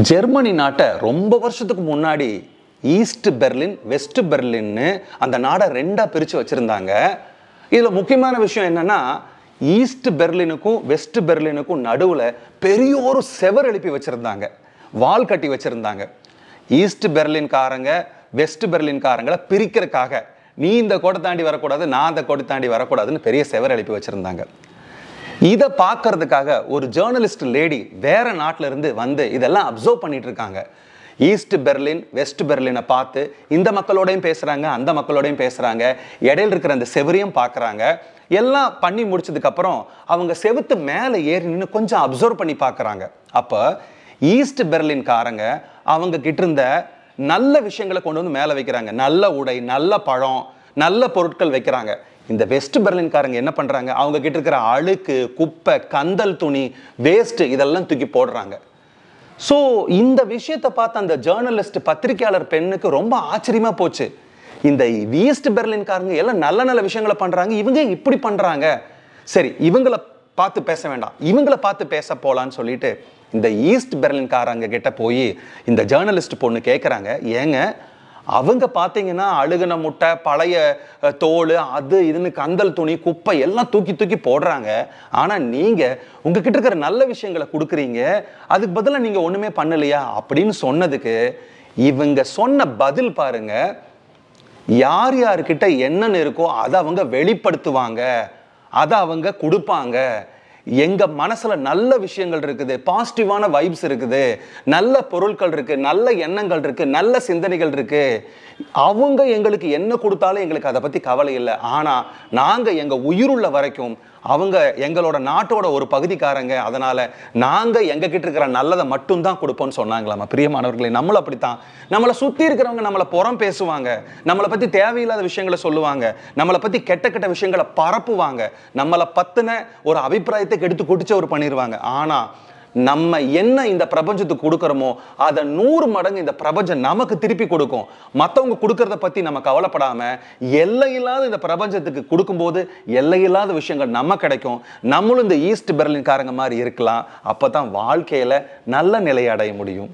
Germany நாட்டை ரொம்ப வருஷத்துக்கு முன்னாடி ஈஸ்ட் பெர்லின் வெஸ்ட் பெர்லின்னு அந்த நாடை ரெண்டாக பிரித்து வச்சுருந்தாங்க. இதில் முக்கியமான விஷயம் என்னென்னா, ஈஸ்ட் பெர்லினுக்கும் வெஸ்ட் பெர்லினுக்கும் நடுவில் பெரிய ஒரு செவர் எழுப்பி வச்சுருந்தாங்க, வால் கட்டி வச்சுருந்தாங்க. ஈஸ்ட் பெர்லின்காரங்க வெஸ்ட் பெர்லின்காரங்களை பிரிக்கிறதுக்காக, நீ இந்த கோட்டை தாண்டி வரக்கூடாது, நான் அந்த கோட்டை தாண்டி வரக்கூடாதுன்னு பெரிய செவர் எழுப்பி வச்சுருந்தாங்க. இதை பார்க்கறதுக்காக ஒரு ஜேர்னலிஸ்ட் லேடி வேற நாட்டில இருந்து வந்து இதெல்லாம் அப்சர்வ் பண்ணிட்டு இருக்காங்க. ஈஸ்ட் பெர்லின் வெஸ்ட் பெர்லினை பார்த்து இந்த மக்களோடையும் பேசுறாங்க, அந்த மக்களோடையும் பேசுறாங்க, இடையில இருக்கிற அந்த செவரையும் பார்க்குறாங்க. எல்லாம் பண்ணி முடிச்சதுக்கு அப்புறம் அவங்க செவுத்து மேலே ஏறி நின்று கொஞ்சம் அப்சர்வ் பண்ணி பார்க்குறாங்க. அப்போ ஈஸ்ட் பெர்லின்காரங்க அவங்க கிட்ட இருந்த நல்ல விஷயங்களை கொண்டு வந்து மேலே வைக்கிறாங்க. நல்ல உடை, நல்ல பழம், நல்ல பொருட்கள் வைக்கிறாங்க. இந்த வெஸ்ட் பெர்லின்காரங்க என்ன பண்றாங்க, அவங்க கிட்ட இருக்கிற அழுக்கு, குப்பை, கந்தல் துணி, வேஸ்ட் இதெல்லாம் தூக்கி போடுறாங்க. ஸோ இந்த விஷயத்தை பார்த்து அந்த ஜேர்னலிஸ்ட் பத்திரிகையாளர் பெண்ணுக்கு ரொம்ப ஆச்சரியமா போச்சு. இந்த ஈஸ்ட் பெர்லின்காரங்க எல்லாம் நல்ல நல்ல விஷயங்களை பண்றாங்க, இவங்க இப்படி பண்றாங்க, சரி இவங்களை பார்த்து பேச வேண்டாம், இவங்களை பார்த்து பேச போலான்னு சொல்லிட்டு இந்த ஈஸ்ட் பெர்லின்காரங்க கிட்ட போய் இந்த ஜேர்னலிஸ்ட் பொண்ணு கேட்குறாங்க, ஏங்க அவங்க பார்த்தீங்கன்னா அழுகுன முட்டை, பழைய தோல், அது இதுன்னு கந்தல் துணி, குப்பை எல்லாம் தூக்கி தூக்கி போடுறாங்க, ஆனால் நீங்கள் உங்ககிட்ட இருக்கிற நல்ல விஷயங்களை கொடுக்குறீங்க, அதுக்கு பதிலாக நீங்கள் ஒன்றுமே பண்ணலையா அப்படின்னு சொன்னதுக்கு இவங்க சொன்ன பதில் பாருங்க, யார் யார்கிட்ட என்னென்னு இருக்கோ அதை அவங்க வெளிப்படுத்துவாங்க, அதை அவங்க கொடுப்பாங்க. எங்க மனசுல நல்ல விஷயங்கள் இருக்குது, பாசிட்டிவான வைப்ஸ் இருக்குது, நல்ல பொருட்கள் இருக்கு, நல்ல எண்ணங்கள் இருக்கு, நல்ல சிந்தனைகள் இருக்கு, அவங்க எங்களுக்கு என்ன கொடுத்தாலும் எங்களுக்கு அதை பத்தி கவலை இல்லை, ஆனா நாங்க எங்க உயிருள்ள வரைக்கும் அவங்க எங்களோட நாட்டோட ஒரு பகுதிக்காரங்க, அதனால நாங்க எங்க கிட்ட இருக்கிற நல்லதை மட்டும்தான் கொடுப்போம்னு சொன்னாங்களாமா. பிரியமானவர்களே, நம்மள அப்படித்தான், நம்மளை சுத்தி இருக்கிறவங்க நம்மளை புறம் பேசுவாங்க, நம்மளை பத்தி தேவையில்லாத விஷயங்களை சொல்லுவாங்க, நம்மளை பத்தி கெட்ட கெட்ட விஷயங்களை பரப்புவாங்க, நம்மளை பத்தின ஒரு அபிப்பிராயத்தை கெடுத்து குடிச்சவர் பண்ணிடுவாங்க. ஆனா நம்ம என்ன இந்த பிரபஞ்சத்துக்கு கொடுக்குறோமோ அதை 100 மடங்கு இந்த பிரபஞ்சம் நமக்கு திருப்பி கொடுக்கும். மற்றவங்க கொடுக்கறத பத்தி நம்ம கவலைப்படாம எல்லையில்லாத இந்த பிரபஞ்சத்துக்கு கொடுக்கும்போது எல்லையில்லாத விஷயங்கள் நம்ம கிடைக்கும். நம்மளும் இந்த ஈஸ்ட் பெர்லின்காரங்க மாதிரி இருக்கலாம். அப்பதான் வாழ்க்கையில நல்ல நிலையை அடைய முடியும்.